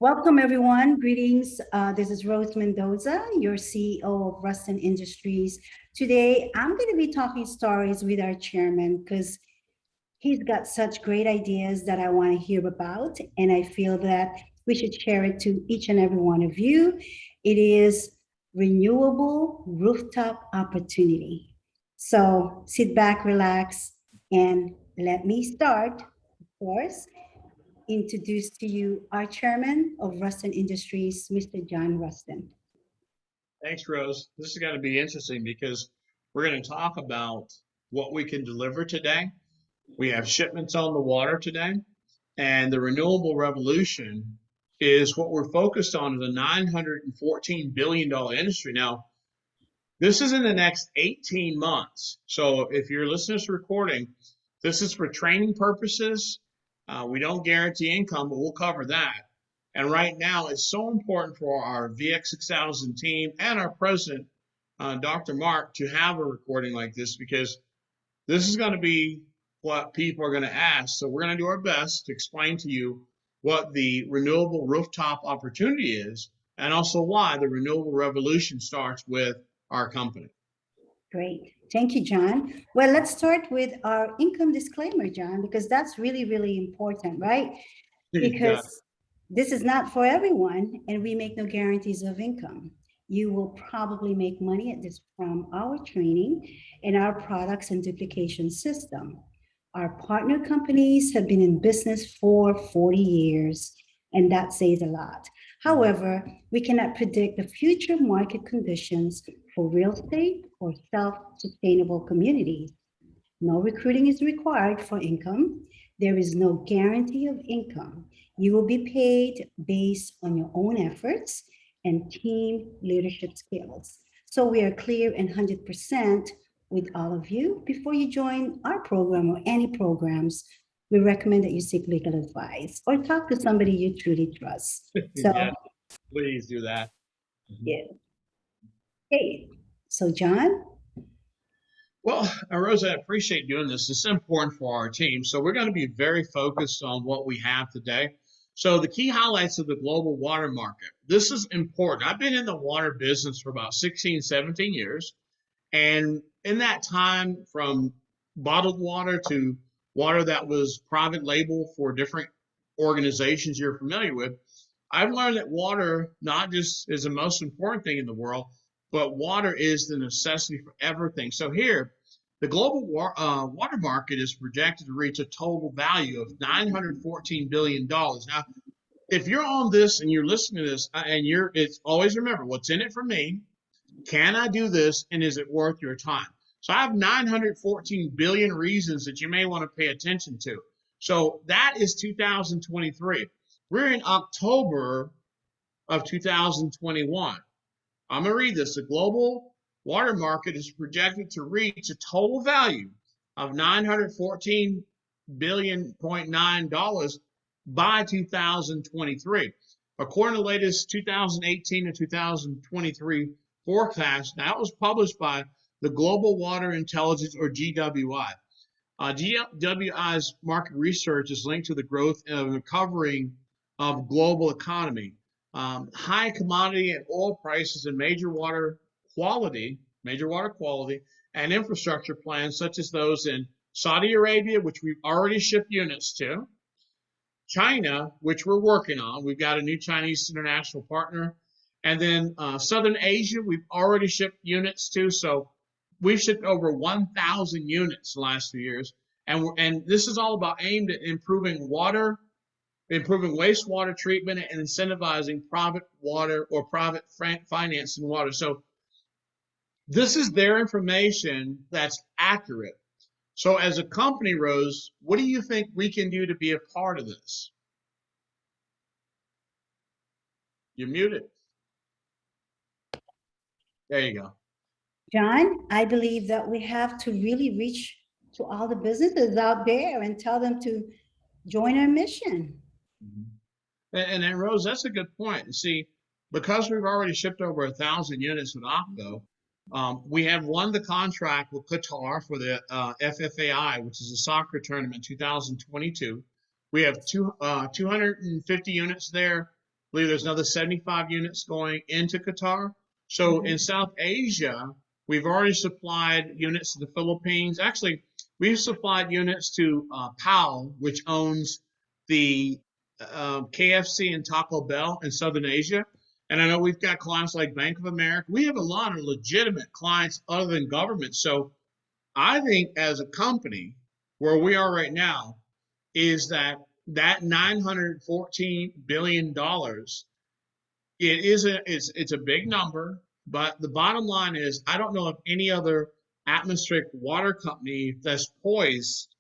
Welcome, everyone. Greetings. This is Rose Mendoza, your CEO of Ruston Industries. Today, I'm going to be talking stories with our chairman because he's got such great ideas that I want to hear about. And I feel that we should share it to each and every one of you. It is renewable rooftop opportunity. So sit back, relax, and let me start, of course, introduce to you our chairman of Ruston Industries, Mr. John Ruston. Thanks, Rose. This is going to be interesting because we're going to talk about what we can deliver today. We have shipments on the water today, and the renewable revolution is what we're focused on as a $914 billion industry. Now, this is in the next 18 months. So if you're listening to this recording, this is for training purposes. We don't guarantee income, but we'll cover that. And right now, it's so important for our VX6000 team and our president, Dr. Mark, to have a recording like this because this is going to be what people are going to ask. So we're going to do our best to explain to you what the renewable rooftop opportunity is and also why the renewable revolution starts with our company. Great. Thank you, John. Well, let's start with our income disclaimer, John, because that's really, really important, right? Because this is not for everyone, and we make no guarantees of income. You will probably make money at this from our training and our products and duplication system. Our partner companies have been in business for 40 years, and that says a lot. However, we cannot predict the future market conditions for real estate or self-sustainable communities. No recruiting is required for income. There is no guarantee of income. You will be paid based on your own efforts and team leadership skills. So we are clear and 100% with all of you. Before you join our program or any programs, we recommend that you seek legal advice or talk to somebody you truly trust. So Yeah, please do that. yeah. Okay, so John? Well, Rosa, I appreciate doing this. It's important for our team. So we're going to be very focused on what we have today. So the key highlights of the global water market. This is important. I've been in the water business for about 16, 17 years. And in that time, from bottled water to water that was private label for different organizations you're familiar with, I've learned that water not just is the most important thing in the world, but water is the necessity for everything. So here, the global water market is projected to reach a total value of $914 billion. Now, if you're on this and you're listening to this, it's always remember what's in it for me. Can I do this, and is it worth your time? So I have 914 billion reasons that you may want to pay attention to. So that is 2023. We're in October of 2021. I'm going to read this. The global water market is projected to reach a total value of $914 billion by 2023. According to the latest 2018 and 2023 forecast, that was published by the Global Water Intelligence, or GWI. GWI's market research is linked to the growth and recovering of global economy. High commodity and oil prices and major water quality, and infrastructure plans such as those in Saudi Arabia, which we've already shipped units to, China, which we're working on. We've got a new Chinese international partner. And then Southern Asia, we've already shipped units to. So we've shipped over 1,000 units the last few years. And this is all about aimed at improving wastewater treatment and incentivizing private water or private finance in water. So this is their information that's accurate. So as a company, Rose, what do you think we can do to be a part of this? You're muted. There you go. John, I believe that we have to really reach to all the businesses out there and tell them to join our mission. And Rose, that's a good point. See, because we've already shipped over 1,000 units with Akvo, we have won the contract with Qatar for the FFAI, which is a soccer tournament 2022. We have 250 units there believe there's another 75 units going into Qatar. So in South Asia, we've already supplied units to the Philippines. Actually, we've supplied units to PAL, which owns the KFC and Taco Bell in Southern Asia. And I know we've got clients like Bank of America. We have a lot of legitimate clients other than government. So I think as a company, where we are right now, is that $914 billion. It's a big number, but the bottom line is I don't know of any other atmospheric water company that's poised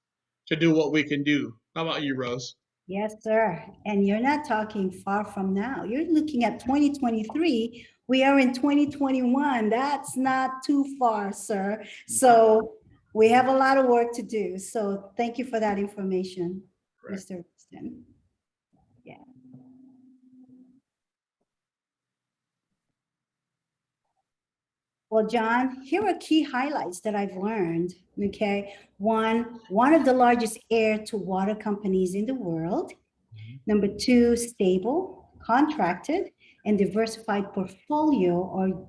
to do what we can do. How about you, Rose? Yes, sir. And you're not talking far from now. You're looking at 2023. We are in 2021. That's not too far, sir. So we have a lot of work to do. So thank you for that information, Correct. Mr. Rustin. Yeah. Well, John, here are key highlights that I've learned. Okay. One of the largest air to water companies in the world. Number two, stable, contracted, and diversified portfolio or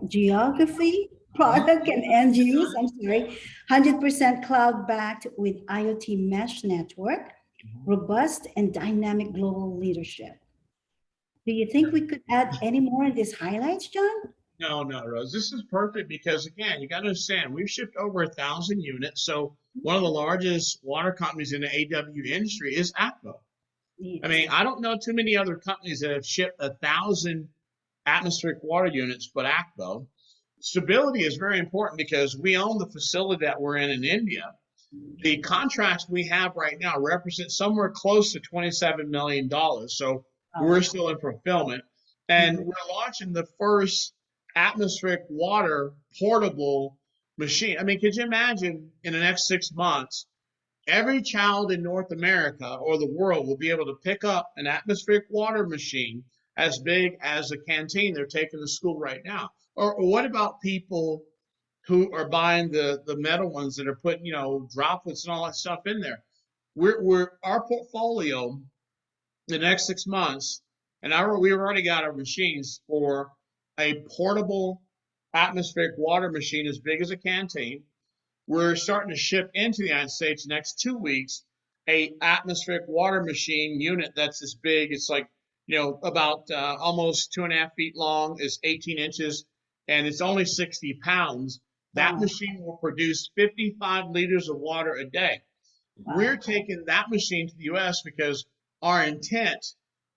geography, product, and end use. I'm sorry. 100% cloud backed with IoT mesh network, robust and dynamic global leadership. Do you think we could add any more in these highlights, John? No, no, Rose. This is perfect because again, you got to understand we've shipped over 1,000 units. So one of the largest water companies in the AW industry is Akvo. I mean, I don't know too many other companies that have shipped 1,000 atmospheric water units, but Akvo. Stability is very important because we own the facility that we're in India. The contracts we have right now represent somewhere close to $27 million. So we're still in fulfillment. And we're launching the first atmospheric water portable machine. I mean, could you imagine in the next 6 months, every child in North America or the world will be able to pick up an atmospheric water machine as big as a canteen they're taking to school right now? Or what about people who are buying the metal ones that are putting, droplets and all that stuff in there? Our portfolio the next 6 months, and we've already got our machines for a portable atmospheric water machine as big as a canteen. We're starting to ship into the United States next 2 weeks a atmospheric water machine unit that's this big. It's like, about almost 2.5 feet long, is 18 inches, and it's only 60 pounds. That machine will produce 55 liters of water a day. We're taking that machine to the U.S. because our intent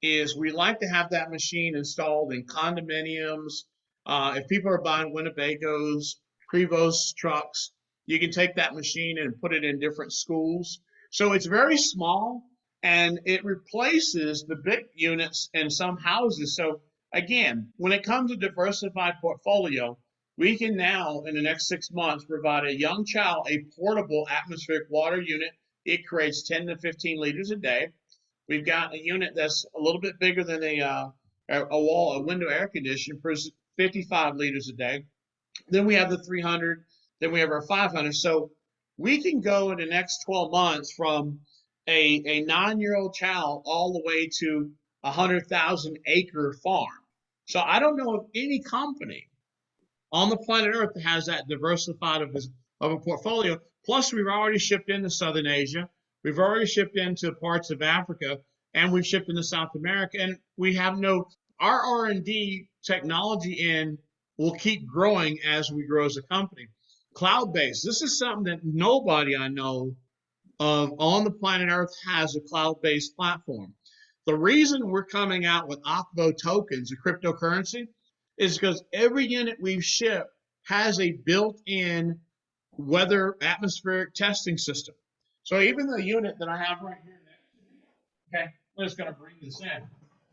is we like to have that machine installed in condominiums. If people are buying Winnebagos, Prevost trucks, you can take that machine and put it in different schools. So it's very small and it replaces the big units in some houses. So again, when it comes to diversified portfolio, we can now, in the next 6 months, provide a young child a portable atmospheric water unit. It creates 10 to 15 liters a day. We've got a unit that's a little bit bigger than a window air conditioner, 55 liters a day. Then we have the 300. Then we have our 500. So we can go in the next 12 months from a 9-year-old child all the way to a 100,000-acre farm. So I don't know of any company on the planet Earth that has that diversified of a portfolio. Plus, we've already shipped into Southern Asia. We've already shipped into parts of Africa, and we've shipped into South America. And we have our R&D technology will keep growing as we grow as a company. Cloud-based. This is something that nobody I know of on the planet Earth has a cloud-based platform. The reason we're coming out with Akvo tokens, a cryptocurrency, is because every unit we've shipped has a built-in weather atmospheric testing system. So even the unit that I have right here next to me, okay, I'm just going to bring this in.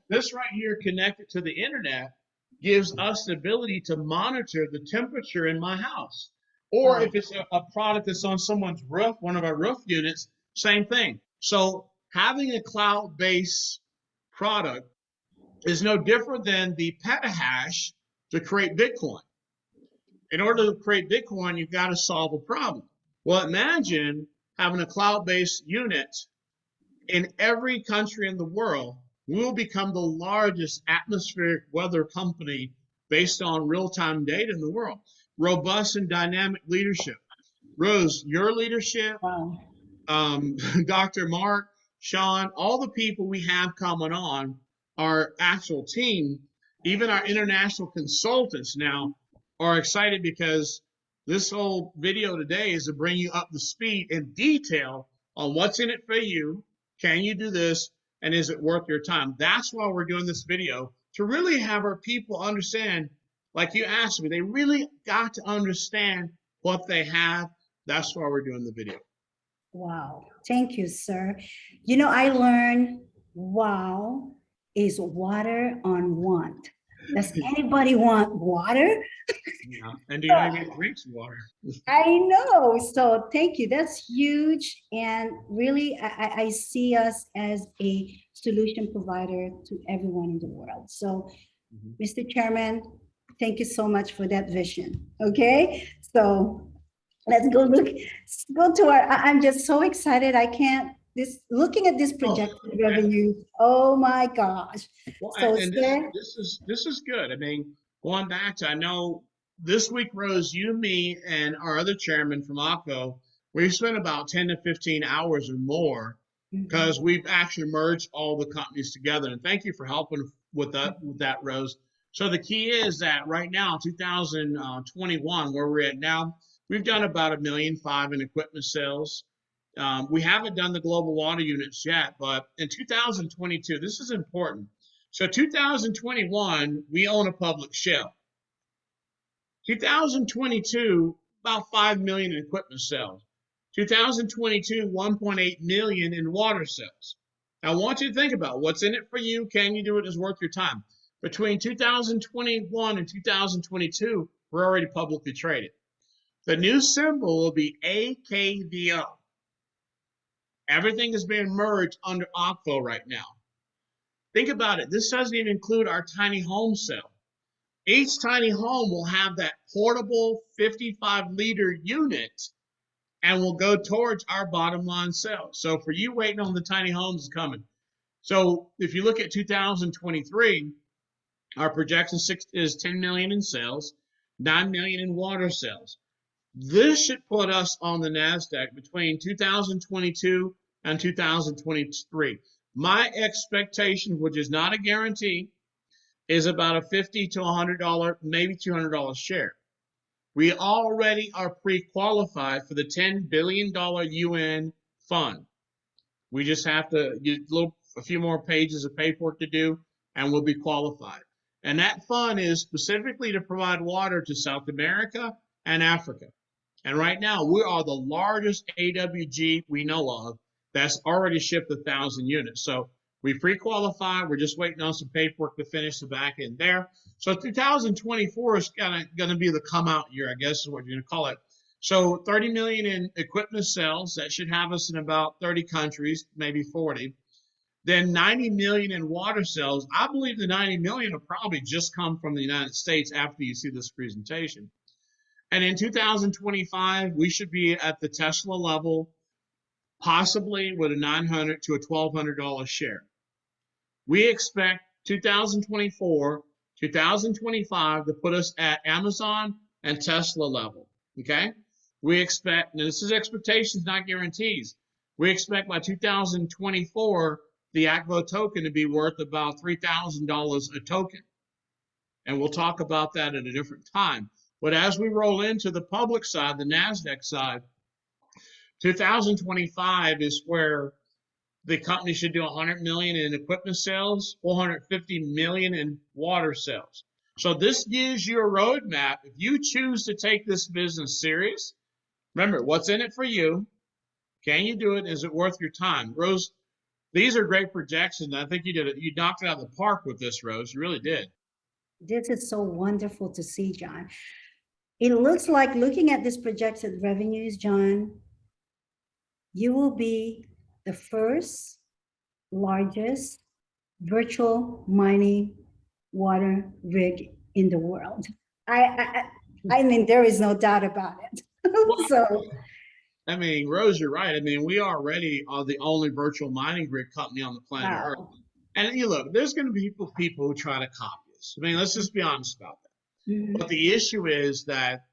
This right here connected to the internet gives us the ability to monitor the temperature in my house. Or if it's a product that's on someone's roof, one of our roof units, same thing. So having a cloud-based product is no different than the petahash to create Bitcoin. In order to create Bitcoin, you've got to solve a problem. Well, imagine having a cloud-based unit In every country in the world, we will become the largest atmospheric weather company based on real-time data in the world. Robust and dynamic leadership. Rose, your leadership, Wow. Dr. Mark, Sean, all the people we have coming on, our actual team, even our international consultants now are excited because this whole video today is to bring you up to speed in detail on what's in it for you. Can you do this? And is it worth your time? That's why we're doing this video, to really have our people understand, like you asked me, they really got to understand what they have. That's why we're doing the video. Wow. Thank you, sir. You know, I learned wow is water on want. Does anybody want water? Yeah. And do you know anybody that drinks water? I know. So thank you. That's huge. And really, I see us as a solution provider to everyone in the world. So, Mr. Chairman, thank you so much for that vision. Okay. So let's go go to our, I'm just so excited. I can't, looking at this projected revenue. Oh my gosh. Well, So and this is good. I mean, going back to, I know this week, Rose, you, me, and our other chairman from Akvo, we spent about 10 to 15 hours or more because we've actually merged all the companies together. And thank you for helping with that, Rose. So the key is that right now, 2021, where we're at now, we've done about $1.5 million in equipment sales. We haven't done the global water units yet, but in 2022, this is important. So 2021, we own a public shell. 2022, about 5 million in equipment sales. 2022, 1.8 million in water sales. Now, I want you to think about what's in it for you. Can you do it? Is worth your time. Between 2021 and 2022, we're already publicly traded. The new symbol will be AKVO. Everything is being merged under Akvo right now. Think about it. This doesn't even include our tiny home cell. Each tiny home will have that portable 55-liter unit and will go towards our bottom line sales. So for you waiting on the tiny homes is coming. So if you look at 2023, our projection is 10 million in sales, 9 million in water sales. This should put us on the NASDAQ between 2022 and 2023. My expectation, which is not a guarantee, is about a $50 to $100, maybe $200 share. We already are pre-qualified for the $10 billion UN fund. We just have to get a few more pages of paperwork to do, and we'll be qualified. And that fund is specifically to provide water to South America and Africa. And right now, we are the largest AWG we know of that's already shipped 1,000 units. So we pre-qualify. We're just waiting on some paperwork to finish the back end there. So 2024 is going to be the come out year, I guess is what you're going to call it. So 30 million in equipment sales. That should have us in about 30 countries, maybe 40. Then 90 million in water sales. I believe the 90 million will probably just come from the United States after you see this presentation. And in 2025, we should be at the Tesla level, possibly with a $900 to a $1,200 share. We expect 2024, 2025 to put us at Amazon and Tesla level, okay? We expect, now this is expectations, not guarantees. We expect by 2024, the Akvo token to be worth about $3,000 a token. And we'll talk about that at a different time. But as we roll into the public side, the NASDAQ side, 2025 is where the company should do 100 million in equipment sales, 450 million in water sales. So this gives you a roadmap. If you choose to take this business serious, remember, what's in it for you? Can you do it? Is it worth your time? Rose, these are great projections. I think you did it. You knocked it out of the park with this, Rose. You really did. This is so wonderful to see, John. It looks like, looking at this projected revenues, John, you will be the first largest virtual mining water rig in the world. I mean, there is no doubt about it. So I mean, Rose, you're right. I mean, we already are the only virtual mining grid company on the planet Earth. Wow. And you look, there's going to be people who try to copy us. I mean, let's just be honest about that. But Mhm. the issue is that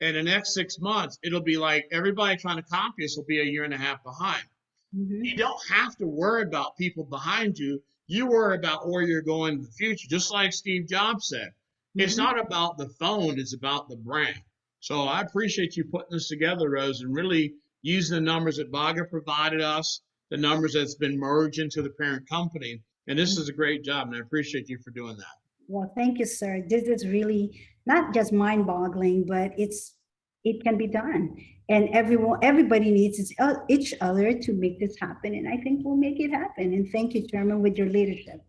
in the next 6 months, it'll be like everybody trying to copy us will be a year and a half behind. You Mhm. don't have to worry about people behind you. You worry about where you're going in the future. Just like Steve Jobs said, it's Mhm. not about the phone, it's about the brand. So I appreciate you putting this together, Rose, and really using the numbers that Vaga provided us, the numbers that's been merged into the parent company. And this is a great job, and I appreciate you for doing that. Well, thank you, sir. This is really not just mind-boggling, but it can be done. And everybody needs each other to make this happen. And I think we'll make it happen. And thank you, Chairman, with your leadership.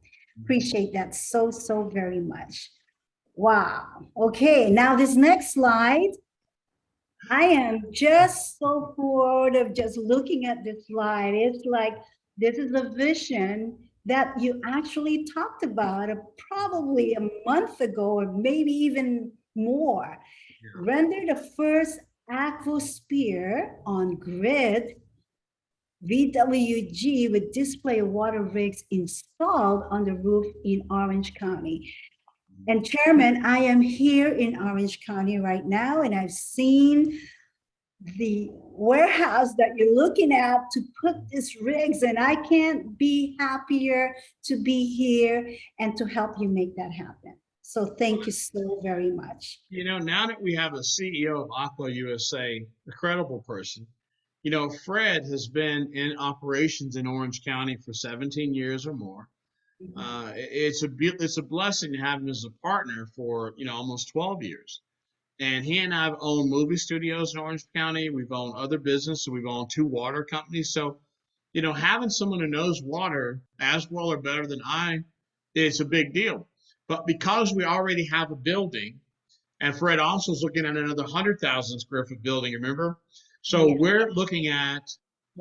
Appreciate that so, so very much. Wow. Okay, now this next slide, I am just so bored of just looking at this slide. It's like this is a vision that you actually talked about probably a month ago, or maybe even more. Yeah. Render the first Akvo spear on grid VWG with display water rigs installed on the roof in Orange County. And Chairman, I am here in Orange County right now, and I've seen the warehouse that you're looking at to put these rigs, and I can't be happier to be here and to help you make that happen. So thank you so very much. You know, now that we have a CEO of Akvo USA, a credible person, you know, Fred has been in operations in Orange County for 17 years or more. It's a blessing to have him as a partner for almost 12 years. And he and I have owned movie studios in Orange County. We've owned other businesses. We've owned two water companies. So, having someone who knows water as well or better than I, it's a big deal. But because we already have a building, and Fred also is looking at another 100,000 square foot building, remember? So Yes. we're looking at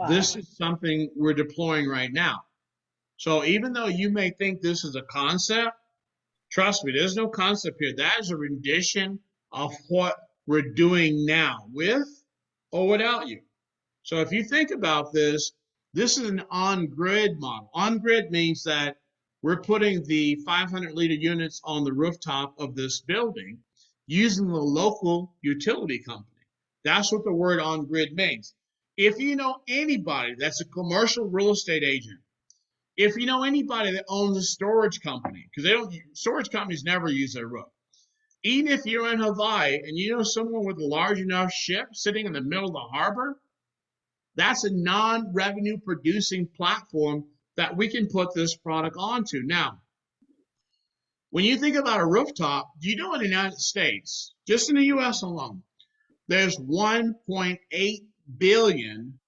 this Wow. is something we're deploying right now. So even though you may think this is a concept, trust me, there's no concept here. That is a rendition of what we're doing now with or without you. So if you think about this, this is an on-grid model. On-grid means that we're putting the 500-liter units on the rooftop of this building using the local utility company. That's what the word on-grid means. If you know anybody that's a commercial real estate agent, if you know anybody that owns a storage company, because storage companies never use their roof. Even if you're in Hawaii and you know someone with a large enough ship sitting in the middle of the harbor, that's a non-revenue producing platform that we can put this product onto. Now, when you think about a rooftop, do you know in the United States, just in the US alone, there's 1.8 billion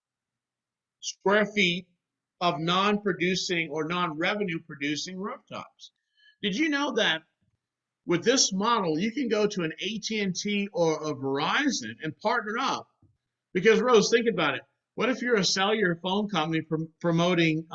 square feet of non-producing or non-revenue producing rooftops. Did you know that with this model, you can go to an AT&T or a Verizon and partner up? Because Rose, think about it. What if you're a cellular phone company promoting,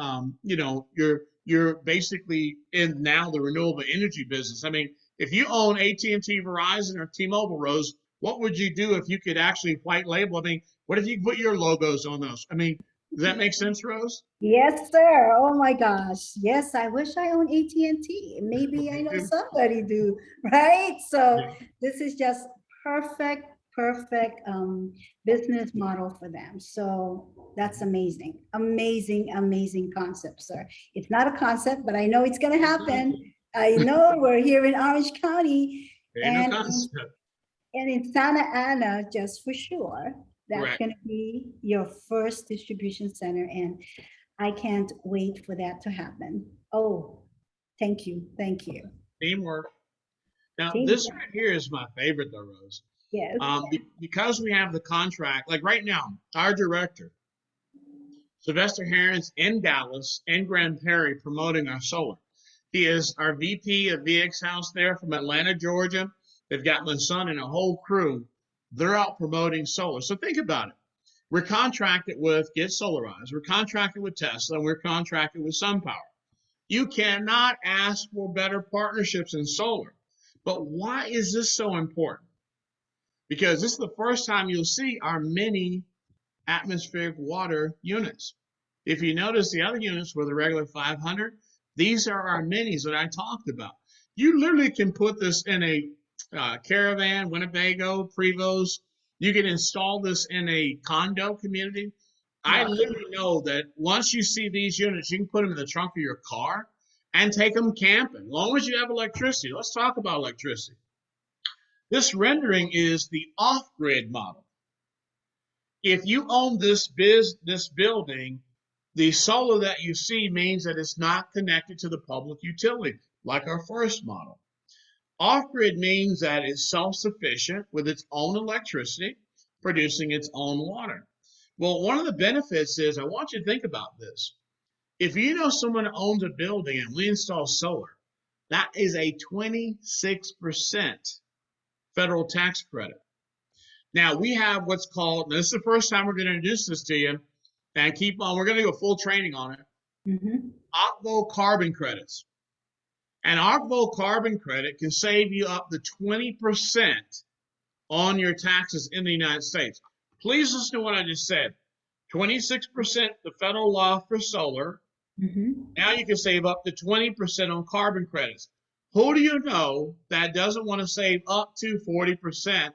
you're basically in now the renewable energy business. I mean, if you own AT&T, Verizon, or T-Mobile, Rose, what would you do if you could actually white label? I mean, what if you put your logos on those? I mean, does that make sense, Rose? Yes, sir. Oh my gosh. Yes, I wish I owned AT&T. Maybe I know somebody do, right? So this is just perfect business model for them. So that's amazing. Amazing concept, sir. It's not a concept, but I know it's going to happen. I know we're here in Orange County Ain't no and concept. in Santa Ana, just for sure. That's Correct. going to be your first distribution center. And I can't wait for that to happen. Oh, thank you. Thank you. Teamwork. Now, Team. this right here is my favorite, though, Rose. Yes. Because we have the contract, like right now, our director, Sylvester Herons in Dallas and Grand Prairie promoting our solar. He is our VP of VX House there from Atlanta, Georgia. They've got my son and a whole crew. They're out promoting solar. So think about it. We're contracted with Get Solarized. We're contracted with Tesla. And we're contracted with SunPower. You cannot ask for better partnerships in solar. But why is this so important? Because this is the first time you'll see our mini atmospheric water units. If you notice, the other units were the regular 500. These are our minis that I talked about. You literally can put this in a caravan, Winnebago, Prevos. You can install this in a condo community. I Wow. literally know that once you see these units, you can put them in the trunk of your car and take them camping, as long as you have electricity. Let's talk about electricity. This rendering is the off-grid model. If you own this building, the solar that you see means that it's not connected to the public utility, like our first model. Off-grid means that it's self-sufficient with its own electricity, producing its own water. Well, one of the benefits is, I want you to think about this. If you know someone owns a building and we install solar, that is a 26% federal tax credit. Now we have what's called, this is the first time we're going to introduce this to you, and keep on, we're going to do a full training on it. Akvo carbon credits. An Akvo carbon credit can save you up to 20% on your taxes in the United States. Please listen to what I just said. 26% the federal law for solar. Now you can save up to 20% on carbon credits. Who do you know that doesn't want to save up to 40%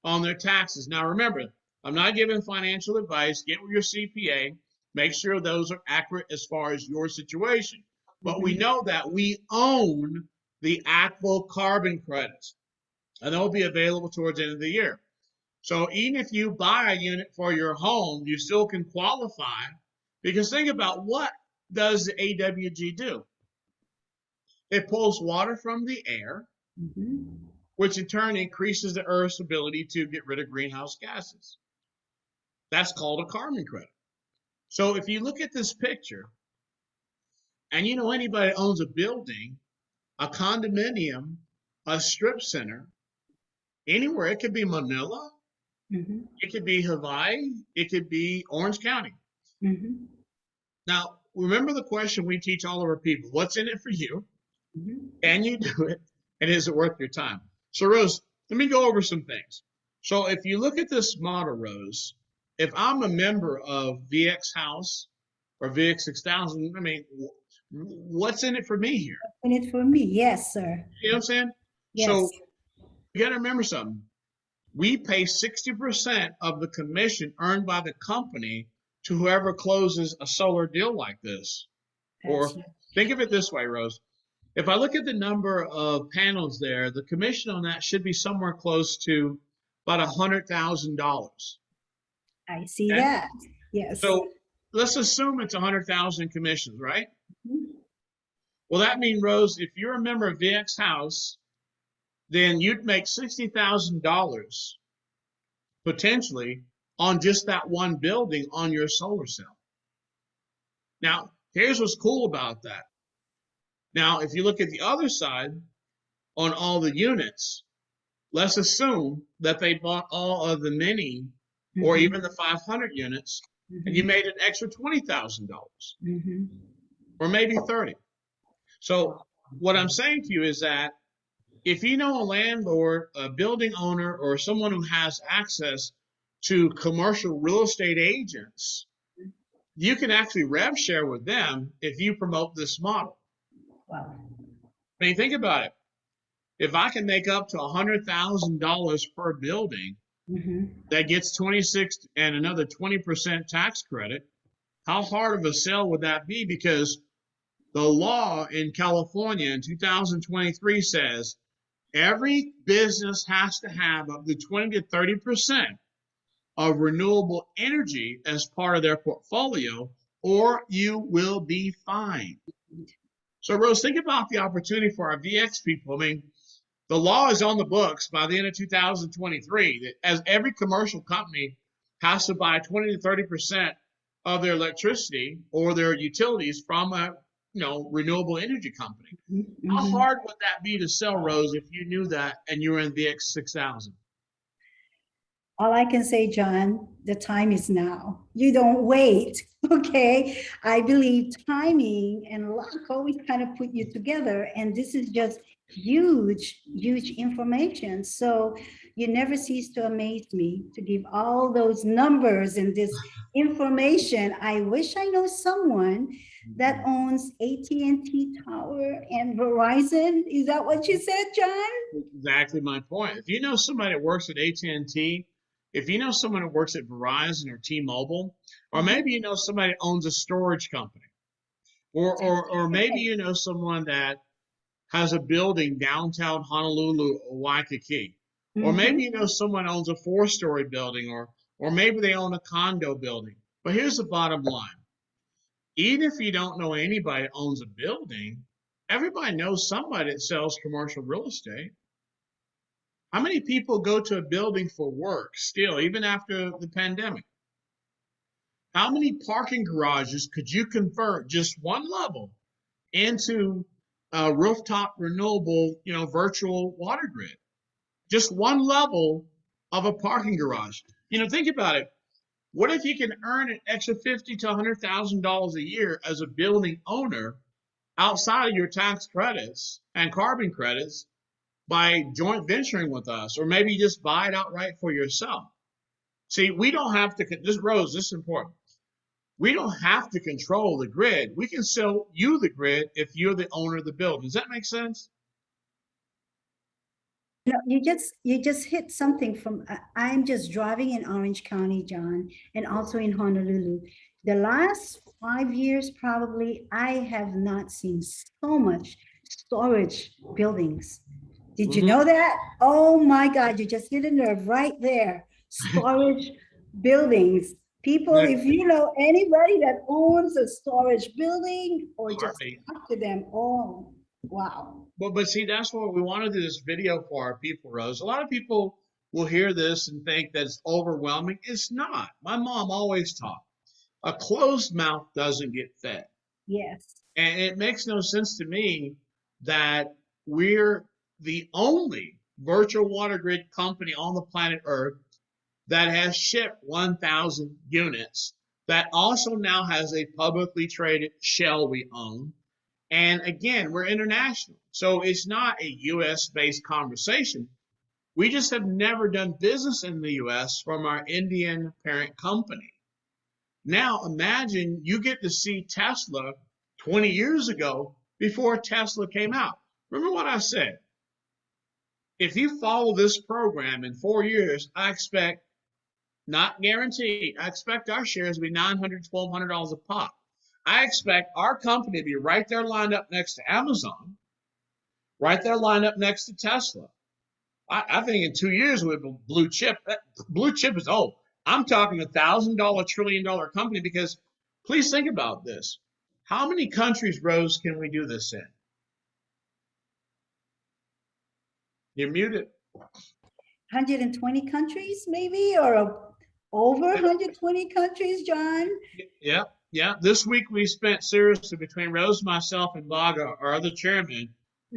on their taxes? Now remember, I'm not giving financial advice. Get with your CPA. Make sure those are accurate as far as your situation. But we know that we own the Akvo carbon credits, and they'll be available towards the end of the year. So even if you buy a unit for your home, you still can qualify, because think about, what does the AWG do? It pulls water from the air, which in turn increases the Earth's ability to get rid of greenhouse gases. That's called a carbon credit. So if you look at this picture, and you know anybody that owns a building, a condominium, a strip center, anywhere, it could be Manila, it could be Hawaii, it could be Orange County. Now, remember the question we teach all of our people: what's in it for you? Can you do it? And is it worth your time? So, Rose, let me go over some things. So, if you look at this model, Rose, if I'm a member of VX House or VX 6000, I mean, what's in it for me here? In it for me, yes, sir. You know what I'm saying? Yes. So, you got to remember something. We pay 60% of the commission earned by the company to whoever closes a solar deal like this. Or think of it this way, Rose. If I look at the number of panels there, the commission on that should be somewhere close to about $100,000. I see that. Yes. So let's assume it's 100,000 commissions, right? Well, that means, Rose, if you're a member of VX House, then you'd make $60,000 potentially on just that one building on your solar cell. Now, here's what's cool about that. Now, if you look at the other side on all the units, let's assume that they bought all of the mini or even the 500 units, and you made an extra $20,000 or maybe 30. So what I'm saying to you is that if you know a landlord, a building owner, or someone who has access to commercial real estate agents, you can actually rev share with them if you promote this model. Wow. I mean, think about it. If I can make up to $100,000 per building, that gets 26 and another 20% tax credit, how hard of a sell would that be? Because the law in California in 2023 says every business has to have up to 20 to 30% of renewable energy as part of their portfolio, or you will be fined. So, Rose, think about the opportunity for our VX people. I mean, the law is on the books by the end of 2023 that as every commercial company has to buy 20 to 30% of their electricity or their utilities from a renewable energy company. How hard would that be to sell, Rose, if you knew that and you were in VX 6000? All I can say, John, the time is now. You don't wait, okay? I believe timing and luck always kind of put you together, and this is just huge information. So you never cease to amaze me to give all those numbers and this information. I wish I know someone that owns AT&T Tower and Verizon. Is that what you said, John? Exactly my point. If you know somebody that works at AT&T, if you know someone that works at Verizon or T-Mobile, or maybe you know somebody that owns a storage company, or maybe you know someone that has a building downtown Honolulu or Waikiki, or maybe you know someone owns a four-story building, or maybe they own a condo building. But here's the bottom line: even if you don't know anybody that owns a building, everybody knows somebody that sells commercial real estate. How many people go to a building for work still, even after the pandemic? How many parking garages could you convert just one level into a rooftop renewable, virtual water grid? Just one level of a parking garage. Think about it. What if you can earn an extra $50,000 to $100,000 a year as a building owner outside of your tax credits and carbon credits by joint venturing with us, or maybe just buy it outright for yourself? See, we don't have to, this is important. We don't have to control the grid. We can sell you the grid if you're the owner of the building. Does that make sense? No, you just hit something from, I'm just driving in Orange County, John, and also in Honolulu. The last 5 years, probably, I have not seen so much storage buildings. Did you know that? Oh my God, you just hit a nerve right there. Storage buildings. People, if you know anybody that owns a storage building or just talk to them, oh, wow. But see, that's what we want to do this video for our people, Rose. A lot of people will hear this and think that it's overwhelming. It's not. My mom always taught, a closed mouth doesn't get fed. Yes. And it makes no sense to me that we're the only virtual water grid company on the planet Earth that has shipped 1,000 units, that also now has a publicly traded shell we own. And again, we're international. So it's not a US based conversation. We just have never done business in the US from our Indian parent company. Now imagine you get to see Tesla 20 years ago before Tesla came out. Remember what I said? If you follow this program in 4 years, I expect, not guaranteed, I expect our shares to be $900, $1,200 a pop. I expect our company to be right there lined up next to Amazon, right there lined up next to Tesla. I think in 2 years we'll be blue chip. Blue chip is old. I'm talking $1,000 trillion company, because please think about this. How many countries, Rose, can we do this in? You're muted. 120 countries, maybe, or over 120 countries, John? Yeah. This week we spent seriously, between Rose, myself, and Baga, our other chairman,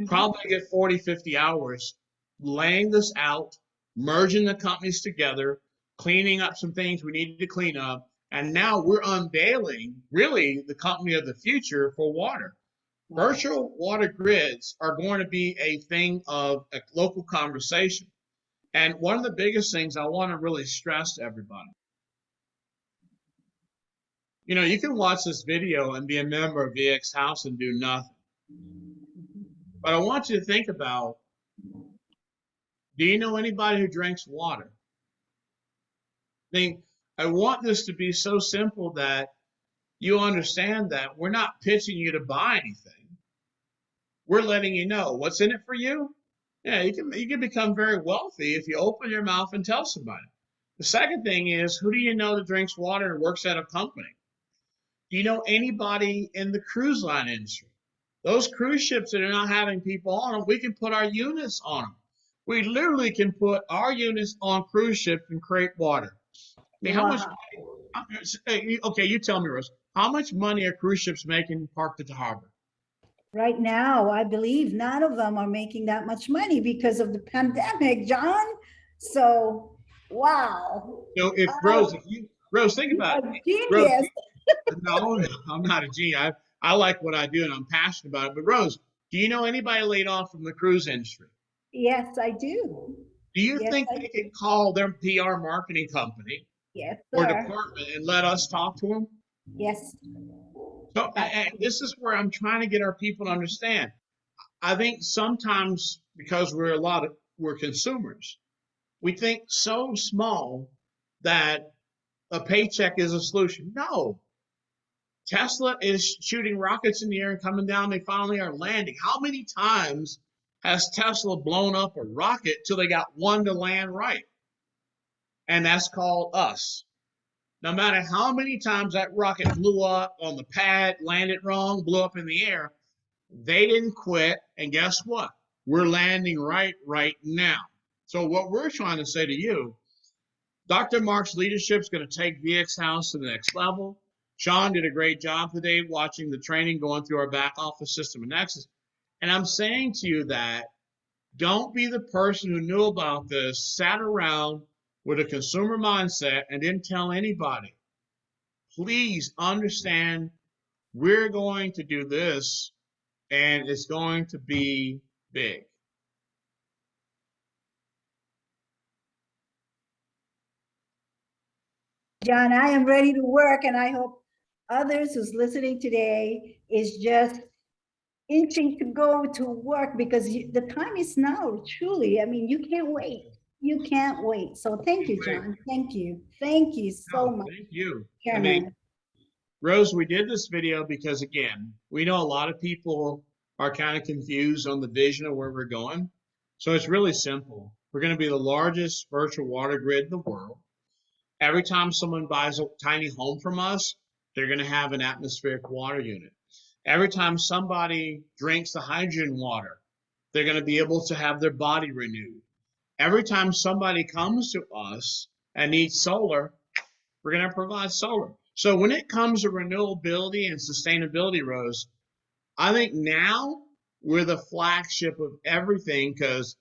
probably get 40, 50 hours laying this out, merging the companies together, cleaning up some things we needed to clean up. And now we're unveiling really the company of the future for water. Virtual water grids are going to be a thing of a local conversation. And one of the biggest things I want to really stress to everybody, you can watch this video and be a member of VX House and do nothing. But I want you to think about, do you know anybody who drinks water? I want this to be so simple that you understand that we're not pitching you to buy anything. We're letting you know what's in it for you. Yeah, you can become very wealthy if you open your mouth and tell somebody. The second thing is, who do you know that drinks water and works at a company? Do you know anybody in the cruise line industry? Those cruise ships that are not having people on them, we can put our units on them. We literally can put our units on cruise ships and create water. I mean, how much? Okay, you tell me, Rose. How much money are cruise ships making parked at the harbor? Right now, I believe none of them are making that much money because of the pandemic, John. So, wow. So if Rose, think about it. Genius. Rose, no, I'm not a genius. I like what I do and I'm passionate about it. But Rose, do you know anybody laid off from the cruise industry? Yes, I do. Do you Yes, think I they do. could call their PR marketing company Yes, or sir. department and let us talk to them? Yes, So absolutely. this is where I'm trying to get our people to understand. I think sometimes because we're consumers, we think so small that a paycheck is a solution. No, Tesla is shooting rockets in the air and coming down. They finally are landing. How many times has Tesla blown up a rocket till they got one to land right? And that's called us. No matter how many times that rocket blew up on the pad, landed wrong, blew up in the air, they didn't quit. And guess what? We're landing right now. So what we're trying to say to you, Dr. Mark's leadership is going to take VX House to the next level. Sean did a great job today watching the training going through our back office system and Nexus. And I'm saying to you that don't be the person who knew about this, sat around with a consumer mindset and didn't tell anybody. Please understand we're going to do this and it's going to be big. John, I am ready to work, and I hope others who's listening today is just itching to go to work because the time is now, truly. I mean, you can't wait. You can't wait. So thank you, Wait, John. Thank you. Thank you so no, much, thank you. I mean, Chairman. Rose, we did this video because, again, we know a lot of people are kind of confused on the vision of where we're going. So it's really simple. We're going to be the largest virtual water grid in the world. Every time someone buys a tiny home from us, they're going to have an atmospheric water unit. Every time somebody drinks the hydrogen water, they're going to be able to have their body renewed. Every time somebody comes to us and needs solar, we're going to provide solar. So when it comes to renewability and sustainability, Rose, I think now we're the flagship of everything because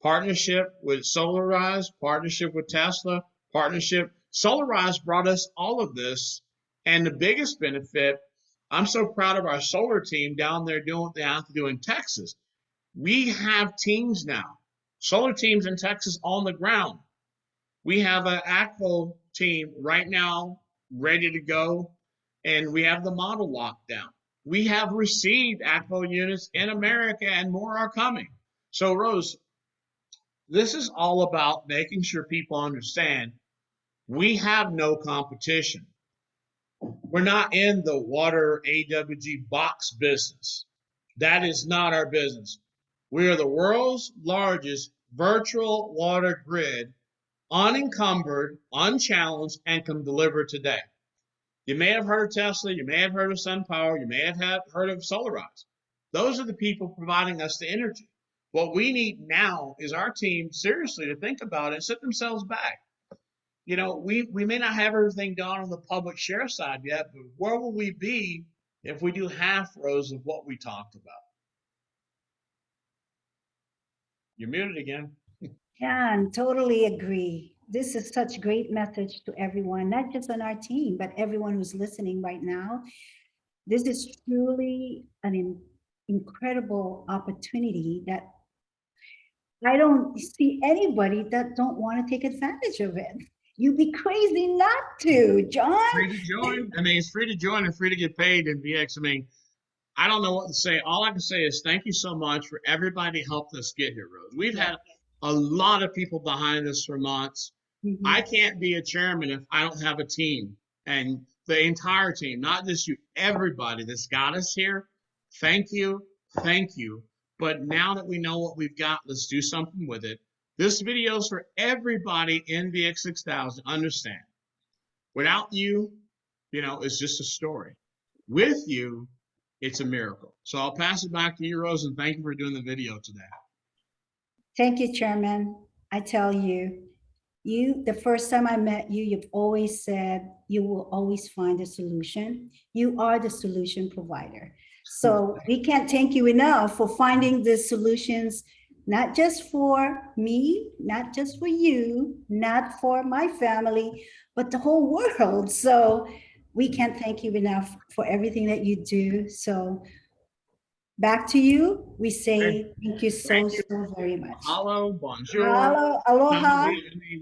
partnership with Solarize, partnership with Tesla, partnership. Solarize brought us all of this. And the biggest benefit, I'm so proud of our solar team down there doing what they have to do in Texas. We have teams now, solar teams in Texas on the ground. We have an Akvo team right now ready to go, and we have the model locked down. We have received Akvo units in America, and more are coming. So, Rose, this is all about making sure people understand we have no competition. We're not in the water AWG box business. That is not our business. We are the world's largest virtual water grid, unencumbered, unchallenged, and can deliver today. You may have heard of Tesla, you may have heard of SunPower, you may have heard of Solarize. Those are the people providing us the energy. What we need now is our team seriously to think about it and sit themselves back. You know, we may not have everything done on the public share side yet, but where will we be if we do half rows of what we talked about? You're muted again. John, totally agree. This is such a great message to everyone, not just on our team, but everyone who's listening right now. This is truly an incredible opportunity that I don't see anybody that don't want to take advantage of it. You'd be crazy not to, John. Free to join. I mean, it's free to join and free to get paid in VX. I mean, I don't know what to say. All I can say is thank you so much for everybody helped us get here, Rose. We've Yeah. had a lot of people behind us for months. I Mhm. can't be a chairman if I don't have a team and the entire team, not just you, everybody that's got us here. Thank you. Thank you. But now that we know what we've got, let's do something with it. This video is for everybody in VX6000 to understand. Without you, it's just a story. With you, it's a miracle. So I'll pass it back to you, Rose, and thank you for doing the video today. Thank you, Chairman. I tell you, the first time I met you, you've always said you will always find a solution. You are the solution provider. So we can't thank you enough for finding the solutions, not just for me, not just for you, not for my family, but the whole world. So we can't thank you enough for everything that you do. So back to you. We say Hey, thank you so, thank you. so very much. Mahalo, bonjour, Mahalo, aloha.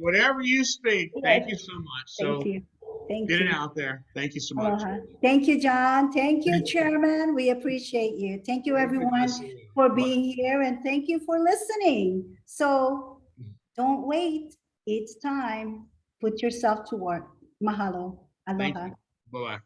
whatever you speak. Yes, Thank you so much. thank So you. Thank get it you. out there. Thank you so much. Aloha. Thank you, John. Thank you, Chairman. We appreciate you. Thank you, Thank you. Nice everyone, to meet you. for Bye. being here, and thank you for listening. So don't wait. It's time. Put yourself to work. Mahalo. Thank Aloha. you. Bye bye.